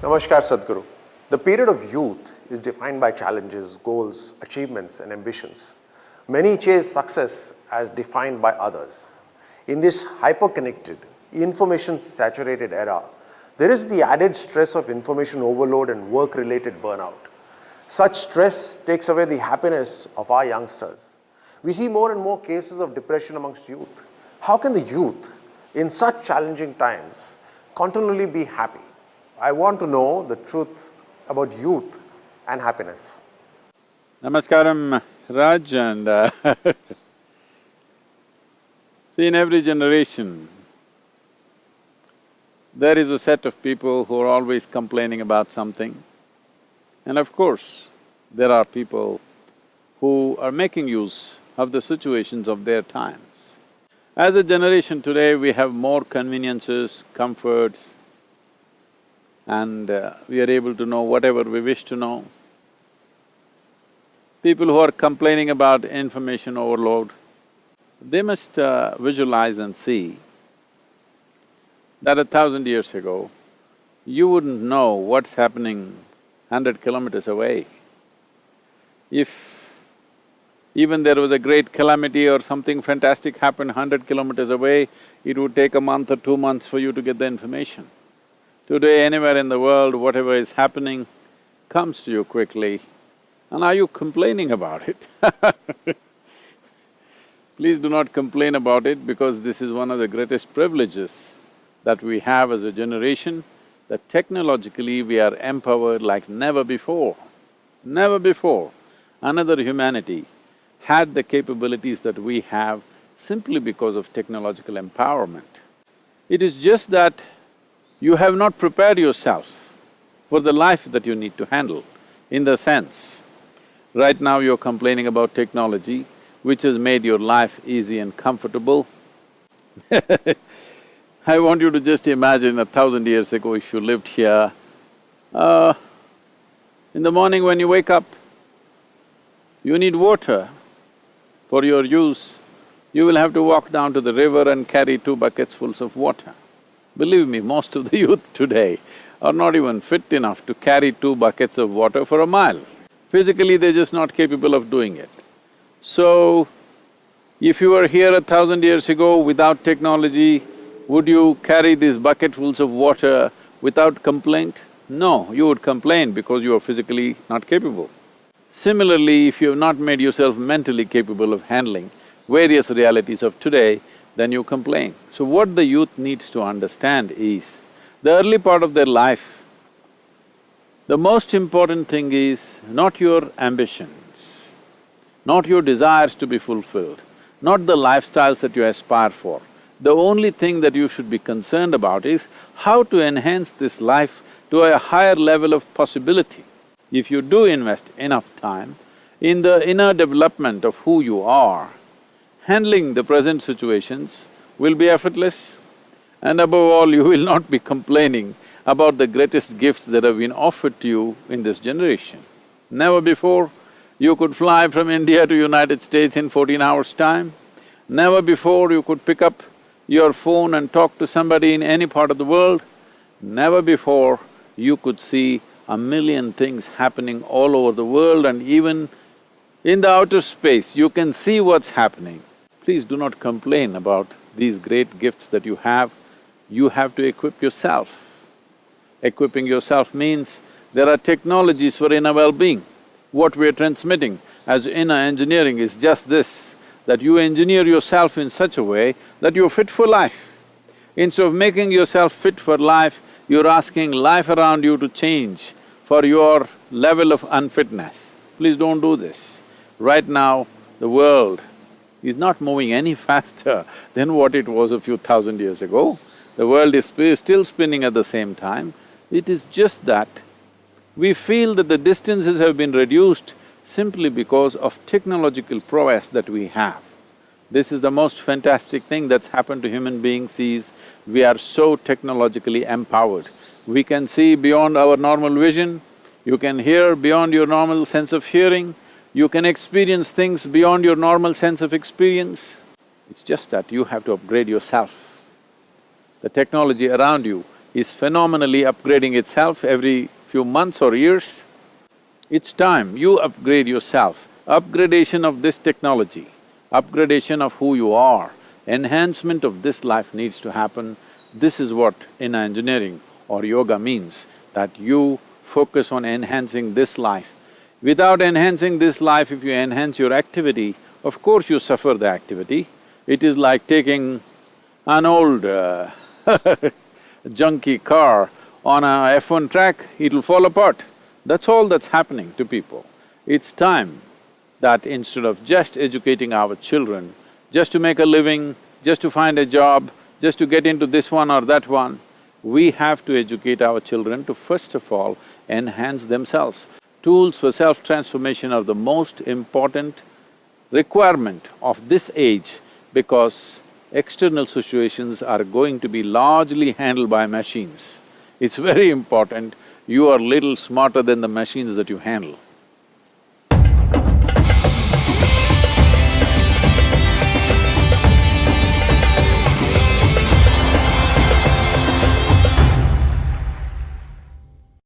Namaskar Sadhguru. The period of youth is defined by challenges, goals, achievements and ambitions. Many chase success as defined by others. In this hyper-connected, information-saturated era, there is the added stress of information overload and work-related burnout. Such stress takes away the happiness of our youngsters. We see more and more cases of depression amongst youth. How can the youth, in such challenging times, continually be happy? I want to know the truth about youth and happiness. Namaskaram, Raj, and see, in every generation, there is a set of people who are always complaining about something. And of course, there are people who are making use of the situations of their times. As a generation today, we have more conveniences, comforts, and we are able to know whatever we wish to know. People who are complaining about information overload, they must visualize and see that 1,000 years ago, you wouldn't know what's happening 100 kilometers away. If even there was a great calamity or something fantastic happened 100 kilometers away, it would take a month or 2 months for you to get the information. Today, anywhere in the world, whatever is happening comes to you quickly, and are you complaining about it? Please do not complain about it, because this is one of the greatest privileges that we have as a generation, that technologically we are empowered like never before. Never before another humanity had the capabilities that we have simply because of technological empowerment. It is just that you have not prepared yourself for the life that you need to handle. In the sense, right now you're complaining about technology, which has made your life easy and comfortable. I want you to just imagine 1,000 years ago if you lived here, in the morning when you wake up, you need water for your use. You will have to walk down to the river and carry 2 buckets fulls of water. Believe me, most of the youth today are not even fit enough to carry 2 buckets of water for a mile. Physically, they're just not capable of doing it. So, if you were here 1,000 years ago without technology, would you carry these bucketfuls of water without complaint? No, you would complain because you are physically not capable. Similarly, if you have not made yourself mentally capable of handling various realities of today, then you complain. So what the youth needs to understand is, the early part of their life, the most important thing is not your ambitions, not your desires to be fulfilled, not the lifestyles that you aspire for. The only thing that you should be concerned about is how to enhance this life to a higher level of possibility. If you do invest enough time in the inner development of who you are, handling the present situations will be effortless, and above all, you will not be complaining about the greatest gifts that have been offered to you in this generation. Never before you could fly from India to United States in 14 hours' time. Never before you could pick up your phone and talk to somebody in any part of the world. Never before you could see 1,000,000 things happening all over the world, and even in the outer space, you can see what's happening. Please do not complain about these great gifts that you have to equip yourself. Equipping yourself means there are technologies for inner well-being. What we're transmitting as inner engineering is just this, that you engineer yourself in such a way that you're fit for life. Instead of making yourself fit for life, you're asking life around you to change for your level of unfitness. Please don't do this. Right now, the world is not moving any faster than what it was a few thousand years ago. The world is still spinning at the same time. It is just that we feel that the distances have been reduced simply because of technological prowess that we have. This is the most fantastic thing that's happened to human beings is, we are so technologically empowered. We can see beyond our normal vision, you can hear beyond your normal sense of hearing, you can experience things beyond your normal sense of experience. It's just that you have to upgrade yourself. The technology around you is phenomenally upgrading itself every few months or years. It's time you upgrade yourself. Upgradation of this technology, upgradation of who you are, enhancement of this life needs to happen. This is what in engineering or yoga means, that you focus on enhancing this life. Without enhancing this life, if you enhance your activity, of course you suffer the activity. It is like taking an old junky car on a F1 track, it'll fall apart. That's all that's happening to people. It's time that instead of just educating our children, just to make a living, just to find a job, just to get into this one or that one, we have to educate our children to first of all enhance themselves. Tools for self-transformation are the most important requirement of this age because external situations are going to be largely handled by machines. It's very important you are little smarter than the machines that you handle.